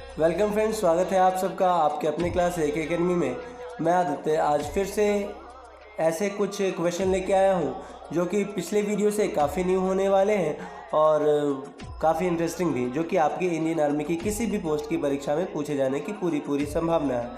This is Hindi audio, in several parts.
वेलकम फ्रेंड्स, स्वागत है आप सबका आपके अपने क्लास एक एकेडमी में। मैं आदित्य आज फिर से ऐसे कुछ क्वेश्चन लेके आया हूँ जो कि पिछले वीडियो से काफ़ी न्यू होने वाले हैं और काफ़ी इंटरेस्टिंग भी, जो कि आपकी इंडियन आर्मी की किसी भी पोस्ट की परीक्षा में पूछे जाने की पूरी संभावना है।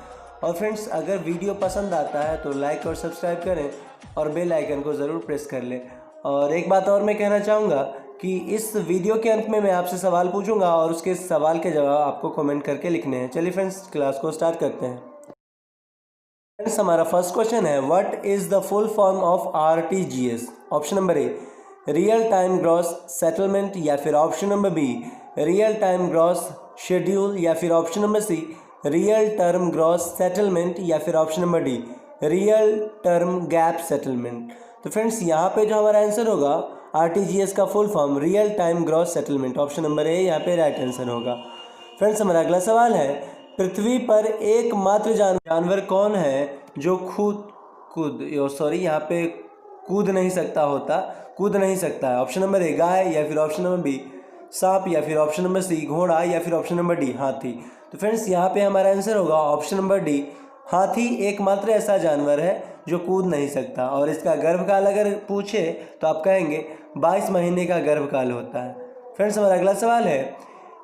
और फ्रेंड्स, अगर वीडियो पसंद आता है तो लाइक और सब्सक्राइब करें और बेल आइकन को ज़रूर प्रेस कर लें। और एक बात और मैं कहना चाहूँगा कि इस वीडियो के अंत में मैं आपसे सवाल पूछूंगा और उसके सवाल के जवाब आपको कमेंट करके लिखने हैं। चलिए फ्रेंड्स, क्लास को स्टार्ट करते हैं। फ्रेंड्स, हमारा फर्स्ट क्वेश्चन है, what is the full form of RTGS? Option number A real time gross settlement, या फिर option number B real time gross schedule, या फिर option number C real term gross settlement, या फिर option number D real term gap settlement. तो फ्रेंड्स, यहाँ पे जो हमारा आंसर होगा आरटीजीएस का full form real time gross settlement, option number A यहाँ पे राइट आंसर होगा। फ्रेंड्स, हमारा अगला सवाल है, पृथ्वी पर एकमात्र जानवर कौन है जो यहाँ पे कूद नहीं सकता है? ऑप्शन नंबर ए गाय, या फिर ऑप्शन नंबर बी सांप, या फिर ऑप्शन नंबर सी घोड़ा, या फिर ऑप्शन नंबर डी हाथी। तो फ्रेंड्स, यहाँ पे हमारा आंसर होगा ऑप्शन नंबर डी हाथी एकमात्र ऐसा जानवर है जो कूद नहीं सकता। और इसका गर्भकाल अगर पूछे तो आप कहेंगे 22 महीने का गर्भकाल होता है। फ्रेंड्स, हमारा अगला सवाल है,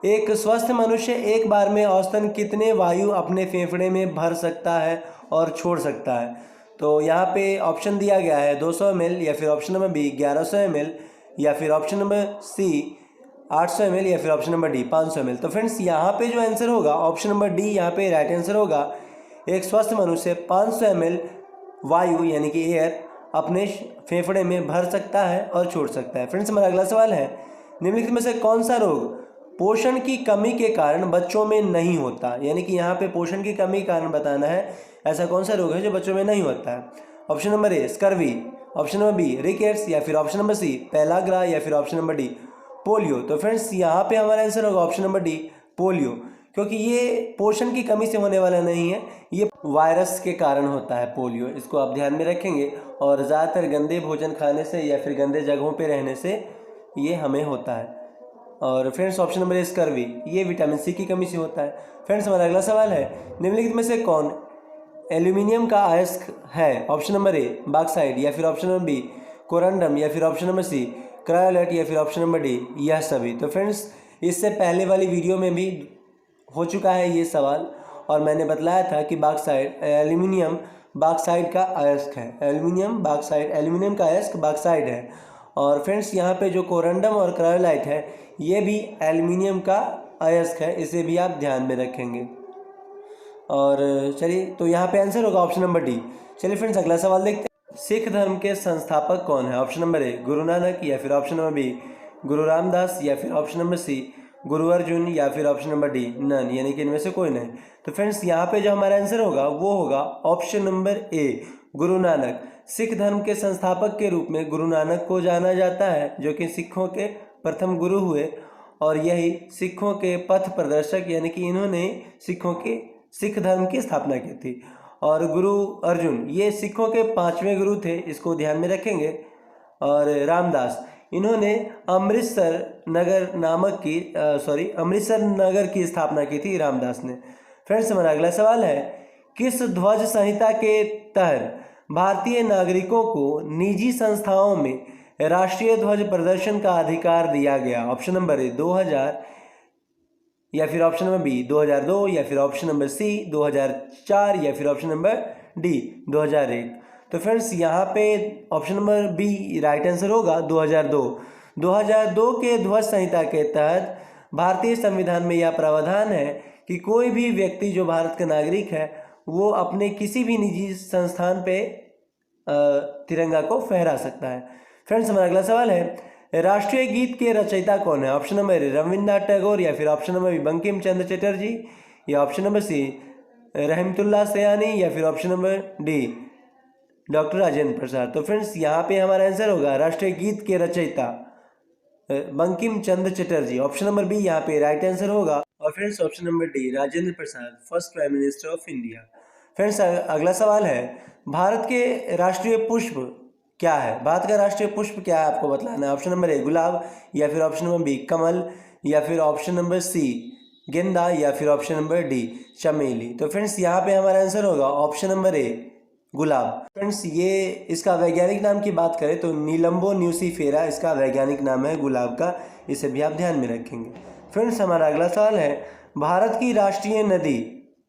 एक स्वस्थ मनुष्य एक बार में औसतन कितने वायु अपने फेफड़े में भर सकता है और छोड़ सकता है? तो यहाँ पे ऑप्शन दिया गया है 200 ml, या फिर ऑप्शन नंबर बी 1100 ml, या फिर ऑप्शन नंबर सी 800 ml, या फिर ऑप्शन नंबर डी 500 ml। तो फ्रेंड्स, यहाँ पे जो आंसर होगा ऑप्शन नंबर डी यहाँ पे राइट आंसर होगा। एक स्वस्थ मनुष्य 500 ml वायु यानी कि एयर अपने फेफड़े में भर सकता है और छोड़ सकता है। फ्रेंड्स, हमारा अगला सवाल है, निम्नलिखित में से कौन सा रोग पोषण की कमी के कारण बच्चों में नहीं होता? यानी कि यहाँ पे पोषण की कमी के कारण बताना है ऐसा कौन सा रोग है जो बच्चों में नहीं होता है। Option number A scurvy, option number B rickets, या फिर ऑप्शन नंबर सी पेलाग्रा, या फिर ऑप्शन नंबर डी पोलियो। तो फ्रेंड्स, यहाँ पे हमारा आंसर होगा ऑप्शन नंबर डी पोलियो, क्योंकि ये पोषण की कमी से होने वाला नहीं है, ये वायरस के कारण होता है पोलियो। इसको आप ध्यान में रखेंगे। और ज़्यादातर गंदे भोजन खाने से या फिर गंदे जगहों पे रहने से ये हमें होता है। और friends, option number A scurvy, ये विटामिन सी की कमी से होता है। फ्रेंड्स, हमारा अगला सवाल है, निम्नलिखित में से कौन एल्यूमिनियम का अयस्क है? ऑप्शन नंबर ए बॉक्साइट, या फिर ऑप्शन नंबर बी कोरंडम, या फिर ऑप्शन नंबर सी क्रायोलेट, या फिर ऑप्शन नंबर डी यह सभी। तो फ्रेंड्स, इससे पहले वाली वीडियो में भी हो चुका है ये सवाल और मैंने बतलाया था कि बॉक्साइट एल्यूमिनियम बॉक्साइट का अयस्क है। एल्यूमिनियम का अयस्क बॉक्साइट है। और फ्रेंड्स, यहाँ पे जो कोरंडम और क्रायोलाइट है ये भी एल्यूमिनियम का अयस्क है, इसे भी आप ध्यान में रखेंगे। और चलिए, तो यहाँ पे आंसर होगा ऑप्शन नंबर डी। चलिए फ्रेंड्स, अगला सवाल देखते हैं, सिख धर्म के संस्थापक कौन है? ऑप्शन नंबर ए गुरु नानक, या फिर ऑप्शन नंबर बी गुरु रामदास, या फिर ऑप्शन नंबर सी गुरु अर्जुन, या फिर ऑप्शन नंबर डी नन, यानी कि इनमें से कोई नहीं। तो फ्रेंड्स, यहाँ पे जो हमारा आंसर होगा वो होगा ऑप्शन नंबर ए गुरु नानक। सिख धर्म के संस्थापक के रूप में गुरु नानक को जाना जाता है, जो कि सिखों के प्रथम गुरु हुए और यही सिखों के पथ प्रदर्शक, यानी कि इन्होंने सिख धर्म की स्थापना की थी। और गुरु अर्जुन ये सिखों के 5वें गुरु थे, इसको ध्यान में रखेंगे। और रामदास इन्होंने अमृतसर नगर की स्थापना की थी रामदास ने। फ्रेंड्स, हमारा अगला सवाल है, किस ध्वज संहिता के तहत भारतीय नागरिकों को निजी संस्थाओं में राष्ट्रीय ध्वज प्रदर्शन का अधिकार दिया गया? ऑप्शन नंबर ए 2000, या फिर ऑप्शन नंबर बी 2002, या फिर ऑप्शन नंबर सी 2004, या फिर ऑप्शन नंबर डी 2001। तो फ्रेंड्स, यहाँ पे option number B right answer होगा 2002। 2002 के ध्वज संहिता के तहत भारतीय संविधान में यह प्रावधान है कि कोई भी व्यक्ति जो भारत का नागरिक है वो अपने किसी भी निजी संस्थान पे तिरंगा को फहरा सकता है। फ्रेंड्स, हमारा अगला सवाल है, राष्ट्रीय गीत के रचयिता कौन है? Option number A Rabindranath Tagore, या फिर option number B Bankim Chandra Chatterjee, या option number C Rahimtullah Sayani, या फिर option number D doctor Rajendra Prasad. तो फ्रेंड्स, यहाँ पे हमारा आंसर होगा राष्ट्रीय गीत के रचयिता Bankim Chandra Chatterjee, option number B यहाँ पे राइट आंसर होगा। और friends, option number D Rajendra Prasad, first prime minister of India. Friends, अगला सवाल है, भारत के राष्ट्रीय पुष्प क्या है? भारत का राष्ट्रीय पुष्प क्या है आपको बतलाना है। ऑप्शन नंबर ए गुलाब, या फिर ऑप्शन नंबर बी कमल, या फिर ऑप्शन नंबर सी गेंदा या फिर ऑप्शन नंबर डी चमेली। तो फ्रेंड्स यहाँ पे हमारा आंसर होगा ऑप्शन नंबर ए गुलाब। फ्रेंड्स ये इसका वैज्ञानिक नाम की बात करें तो नीलम्बो न्यूसीफेरा इसका वैज्ञानिक नाम है गुलाब का, इसे भी आप ध्यान में रखेंगे। फ्रेंड्स हमारा अगला सवाल है, भारत की राष्ट्रीय नदी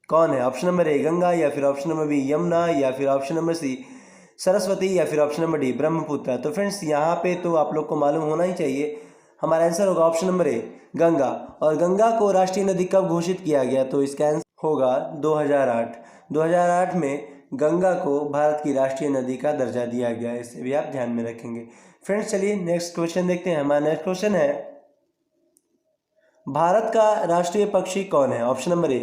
कौन है? ऑप्शन नंबर ए गंगा या फिर ऑप्शन नंबर बी यमुना या फिर ऑप्शन नंबर सी सरस्वती या फिर ऑप्शन नंबर डी ब्रह्मपुत्र। तो फ्रेंड्स यहाँ पे तो आप लोग को मालूम होना ही चाहिए, हमारा आंसर होगा ऑप्शन नंबर ए गंगा। और गंगा को राष्ट्रीय नदी कब घोषित किया गया? तो इसका आंसर होगा 2008 में गंगा को भारत की राष्ट्रीय नदी का दर्जा दिया गया है, इसे भी आप ध्यान में रखेंगे। फ्रेंड्स चलिए नेक्स्ट क्वेश्चन देखते हैं। हमारा नेक्स्ट क्वेश्चन है, भारत का राष्ट्रीय पक्षी कौन है? ऑप्शन नंबर ए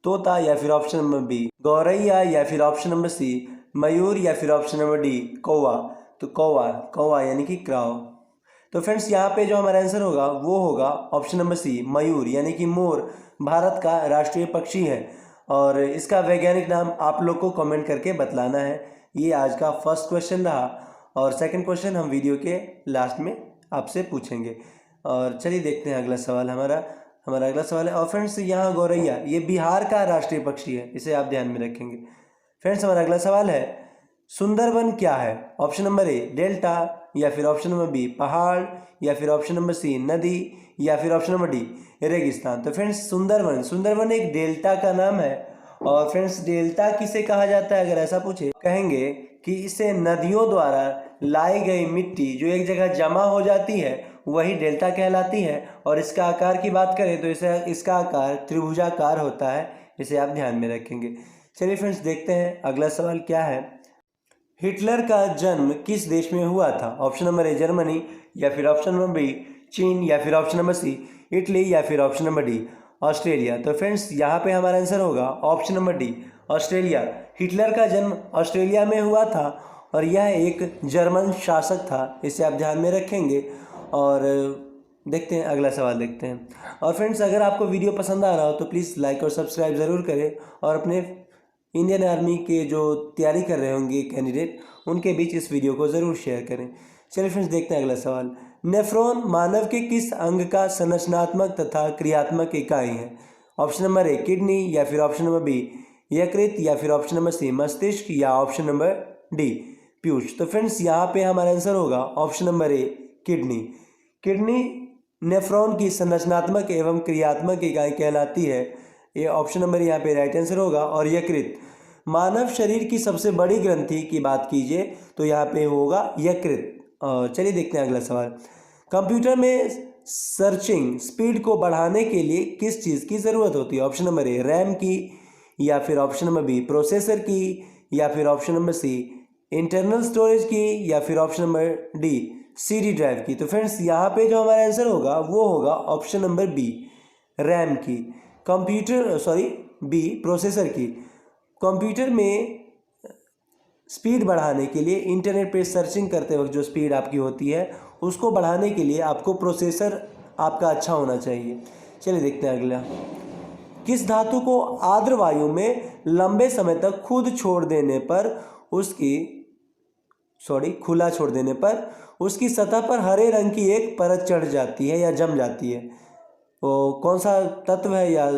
तोता या फिर ऑप्शन नंबर बी गौरैया या फिर ऑप्शन नंबर सी मयूर या फिर ऑप्शन नंबर डी कौवा। तो कौवा यानी कि क्राउ। तो फ्रेंड्स यहाँ पे जो हमारा आंसर होगा वो होगा ऑप्शन नंबर सी मयूर यानी कि मोर भारत का राष्ट्रीय पक्षी है। और इसका वैज्ञानिक नाम आप लोग को कमेंट करके बतलाना है। ये आज का फर्स्ट क्वेश्चन रहा और सेकंड क्वेश्चन हम वीडियो के लास्ट में आपसे पूछेंगे। और चलिए देखते हैं अगला सवाल हमारा अगला सवाल है। और फ्रेंड्स यहाँ गौरैया ये बिहार का राष्ट्रीय पक्षी है, इसे आप ध्यान में रखेंगे। फ्रेंड्स हमारा अगला सवाल है, सुंदरबन क्या है? ऑप्शन नंबर ए डेल्टा या फिर ऑप्शन नंबर बी पहाड़ या फिर ऑप्शन नंबर सी नदी या फिर ऑप्शन नंबर डी रेगिस्तान। तो फ्रेंड्स सुंदरबन एक डेल्टा का नाम है। और फ्रेंड्स डेल्टा किसे कहा जाता है? अगर ऐसा पूछे कहेंगे कि इसे नदियों द्वारा लाई गई मिट्टी जो एक जगह जमा हो जाती है वही डेल्टा कहलाती है। और इसका आकार की बात करें तो इसका आकार त्रिभुजाकार होता है, इसे आप ध्यान में रखेंगे। चलिए फ्रेंड्स देखते हैं अगला सवाल क्या है, हिटलर का जन्म किस देश में हुआ था? ऑप्शन नंबर ए जर्मनी या फिर ऑप्शन नंबर बी चीन या फिर ऑप्शन नंबर सी इटली या फिर ऑप्शन नंबर डी ऑस्ट्रेलिया। तो फ्रेंड्स यहाँ पे हमारा आंसर होगा option number D Australia. Hitler का जन्म ऑस्ट्रेलिया में हुआ था और यह एक जर्मन शासक था, इसे आप ध्यान में रखेंगे। और देखते हैं अगला सवाल देखते हैं। और फ्रेंड्स अगर आपको वीडियो पसंद आ रहा हो तो प्लीज़ लाइक और सब्सक्राइब ज़रूर करें और अपने इंडियन आर्मी के जो तैयारी कर रहे होंगे कैंडिडेट उनके बीच इस वीडियो को ज़रूर शेयर करें। चलिए फ्रेंड्स देखते हैं अगला सवाल, नेफ्रॉन मानव के किस अंग का संरचनात्मक तथा क्रियात्मक इकाई है? ऑप्शन नंबर ए किडनी या फिर ऑप्शन नंबर बी यकृत या फिर ऑप्शन नंबर सी मस्तिष्क या ऑप्शन नंबर डी पीयूष। तो फ्रेंड्स यहाँ पे हमारा आंसर होगा ऑप्शन नंबर ए किडनी नेफ्रॉन की संरचनात्मक एवं क्रियात्मक इकाई कहलाती है, ये ऑप्शन नंबर यहाँ पे राइट आंसर होगा। और यकृत मानव शरीर की सबसे बड़ी ग्रंथि की बात कीजिए तो यहाँ पे होगा यकृत। चलिए देखते हैं अगला सवाल, कंप्यूटर में सर्चिंग स्पीड को बढ़ाने के लिए किस चीज़ की ज़रूरत होती है? ऑप्शन नंबर ए रैम की या फिर ऑप्शन नंबर बी प्रोसेसर की या फिर option number C internal storage की या फिर option number D CD drive की। तो फ्रेंड्स यहाँ पे जो हमारा आंसर होगा वो होगा ऑप्शन नंबर बी रैम की। बी प्रोसेसर की। कंप्यूटर में स्पीड बढ़ाने के लिए इंटरनेट पे सर्चिंग करते वक्त जो स्पीड आपकी होती है उसको बढ़ाने के लिए आपको प्रोसेसर आपका अच्छा होना चाहिए। चलिए देखते हैं अगला, किस धातु को आर्द्र वायु में लंबे समय तक खुला छोड़ देने पर उसकी सतह पर हरे रंग की एक परत चढ़ जाती है या जम जाती है? वो कौन सा तत्व है या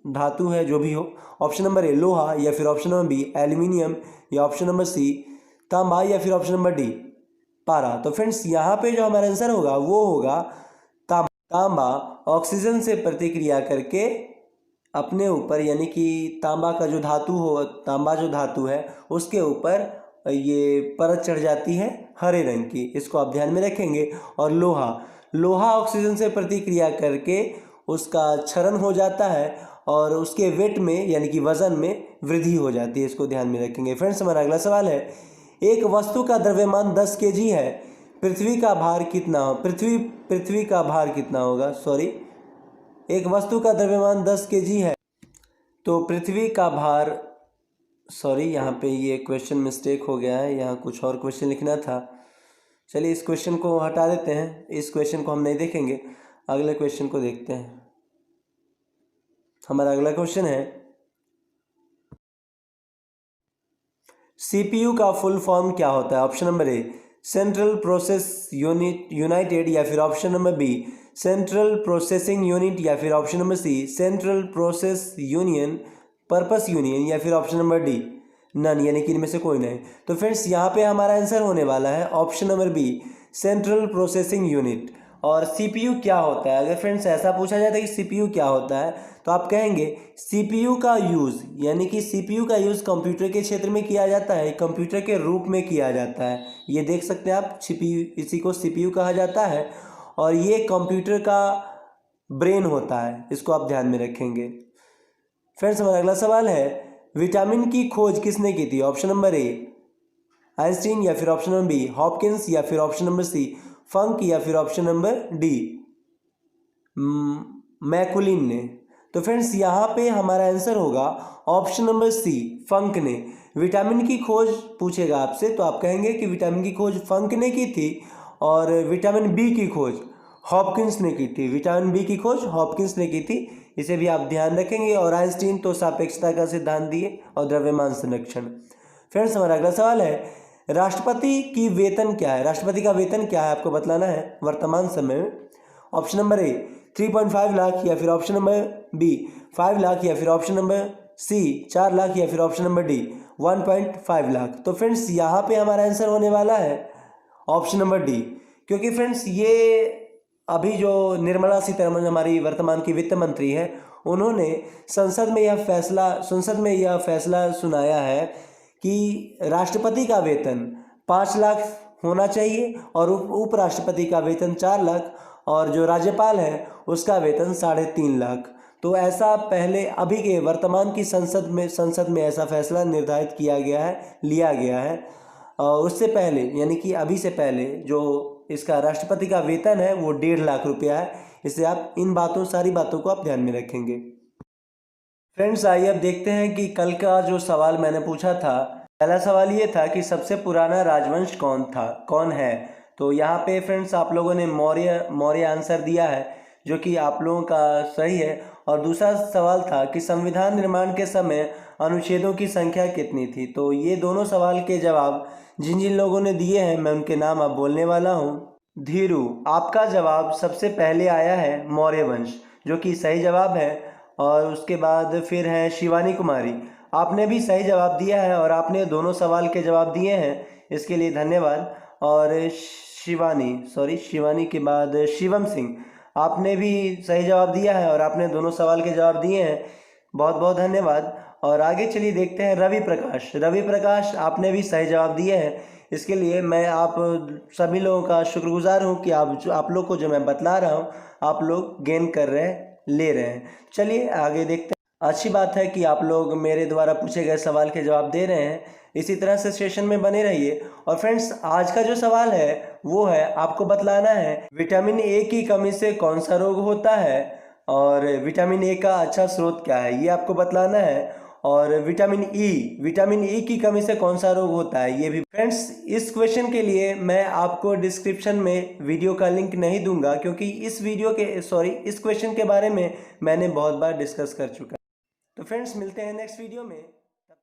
धातु है जो भी हो? ऑप्शन नंबर ए लोहा या फिर ऑप्शन नंबर बी एल्यूमिनियम या ऑप्शन नंबर सी तांबा या फिर ऑप्शन नंबर डी पारा। तो फ्रेंड्स यहाँ पे जो हमारा आंसर होगा वो होगा तांबा ऑक्सीजन से प्रतिक्रिया करके अपने ऊपर यानी कि तांबा जो धातु है उसके ऊपर ये परत चढ़ जाती है हरे रंग की, इसको आप ध्यान में रखेंगे। और लोहा ऑक्सीजन से प्रतिक्रिया करके उसका क्षरण हो जाता है और उसके वेट में यानी कि वजन में वृद्धि हो जाती है, इसको ध्यान में रखेंगे। फ्रेंड्स हमारा अगला सवाल है, एक वस्तु का द्रव्यमान 10 kg है, पृथ्वी का भार कितना होगा? एक वस्तु का द्रव्यमान 10 kg है तो पृथ्वी का भार यहाँ पे ये क्वेश्चन मिस्टेक हो गया है, यहाँ कुछ और क्वेश्चन लिखना था। चलिए इस क्वेश्चन को हटा देते हैं, इस क्वेश्चन को हम नहीं देखेंगे, अगले क्वेश्चन को देखते हैं। हमारा अगला क्वेश्चन है, CPU का फुल फॉर्म क्या होता है? Option number A central process unit united या फिर option number B central processing unit, या फिर option number C central process union, purpose union, या फिर ऑप्शन नंबर डी नन, यानी कि इनमें से कोई नहीं। तो फ्रेंड्स यहाँ पे हमारा आंसर होने वाला है option number B central processing unit. और सीपीयू क्या होता है? अगर फ्रेंड्स ऐसा पूछा जाता है कि सीपीयू क्या होता है, तो आप कहेंगे सीपीयू का यूज़, यानी कि सीपीयू का यूज़ कंप्यूटर के क्षेत्र में किया जाता है, कंप्यूटर के रूप में किया जाता है। ये देख सकते हैं आप, सीपीयू, इसी को सीपीयू कहा जाता है और ये कंप्यूटर का ब्रेन होता है, इसको आप ध्यान में रखेंगे। फ्रेंड्स हमारा अगला सवाल है, विटामिन की खोज किसने की थी? ऑप्शन नंबर ए आइंस्टीन, या फिर ऑप्शन नंबर बी हॉपकिंस, या फिर ऑप्शन नंबर सी फंक, या फिर ऑप्शन नंबर डी मैकुलिन ने। तो फ्रेंड्स यहाँ पे हमारा आंसर होगा ऑप्शन नंबर सी फंक ने। विटामिन की खोज पूछेगा आपसे तो आप कहेंगे कि विटामिन की खोज फंक ने की थी और विटामिन बी की खोज हॉपकिंस ने की थी। विटामिन बी की खोज हॉपकिंस ने की थी, इसे भी आप ध्यान रखेंगे। और आइंस्टीन तो सापेक्षता का सिद्धांत दिए और द्रव्यमान संरक्षण। फ्रेंड्स हमारा अगला सवाल है, राष्ट्रपति की वेतन क्या है? राष्ट्रपति का वेतन क्या है आपको बतलाना है वर्तमान समय में। ऑप्शन नंबर ए 3.5 लाख, या फिर ऑप्शन नंबर बी 5 लाख, या फिर ऑप्शन नंबर सी 4 लाख, या फिर ऑप्शन नंबर डी 1.5 लाख। तो फ्रेंड्स यहाँ पे हमारा आंसर होने वाला है ऑप्शन नंबर डी, क्योंकि फ्रेंड्स ये अभी जो निर्मला सीतारमण हमारी वर्तमान की वित्त मंत्री है, उन्होंने संसद में यह फैसला सुनाया है कि राष्ट्रपति का वेतन 5 लाख होना चाहिए और उपराष्ट्रपति का वेतन 4 लाख और जो राज्यपाल है उसका वेतन 3.5 लाख। तो ऐसा पहले अभी के वर्तमान की संसद में ऐसा फैसला निर्धारित लिया गया है। उससे पहले यानी कि अभी से पहले जो इसका राष्ट्रपति का वेतन है वो 1.5 लाख रुपया है। इससे आप सारी बातों को आप ध्यान में रखेंगे। फ्रेंड्स आइए अब देखते हैं कि कल का जो सवाल मैंने पूछा था, पहला सवाल ये था कि सबसे पुराना राजवंश कौन है। तो यहाँ पे फ्रेंड्स आप लोगों ने मौर्य आंसर दिया है, जो कि आप लोगों का सही है। और दूसरा सवाल था कि संविधान निर्माण के समय अनुच्छेदों की संख्या कितनी थी। तो ये दोनों सवाल के जवाब जिन जिन लोगों ने दिए हैं मैं उनके नाम अब बोलने वाला हूँ। धीरू, आपका जवाब सबसे पहले आया है मौर्य वंश, जो कि सही जवाब है। और उसके बाद फिर है शिवानी कुमारी, आपने भी सही जवाब दिया है और आपने दोनों सवाल के जवाब दिए हैं, इसके लिए धन्यवाद। और शिवानी के बाद शिवम सिंह, आपने भी सही जवाब दिया है और आपने दोनों सवाल के जवाब दिए हैं, बहुत बहुत धन्यवाद। और आगे चलिए देखते हैं रवि प्रकाश, आपने भी सही जवाब दिए हैं, इसके लिए मैं आप सभी लोगों का शुक्रगुजार हूं कि आप लोग को जो मैं बतला रहा हूं आप लोग गेन ले रहे हैं। चलिए आगे देखते हैं। अच्छी बात है कि आप लोग मेरे द्वारा पूछे गए सवाल के जवाब दे रहे हैं, इसी तरह से सेशन में बने रहिए। और फ्रेंड्स आज का जो सवाल है वो है, आपको बतलाना है विटामिन ए की कमी से कौन सा रोग होता है और विटामिन ए का अच्छा स्रोत क्या है, ये आपको बतलाना है। और विटामिन ई की कमी से कौन सा रोग होता है ये भी। फ्रेंड्स इस क्वेश्चन के लिए मैं आपको डिस्क्रिप्शन में वीडियो का लिंक नहीं दूंगा, क्योंकि इस क्वेश्चन के बारे में मैंने बहुत बार डिस्कस कर चुका। तो फ्रेंड्स मिलते हैं नेक्स्ट वीडियो में।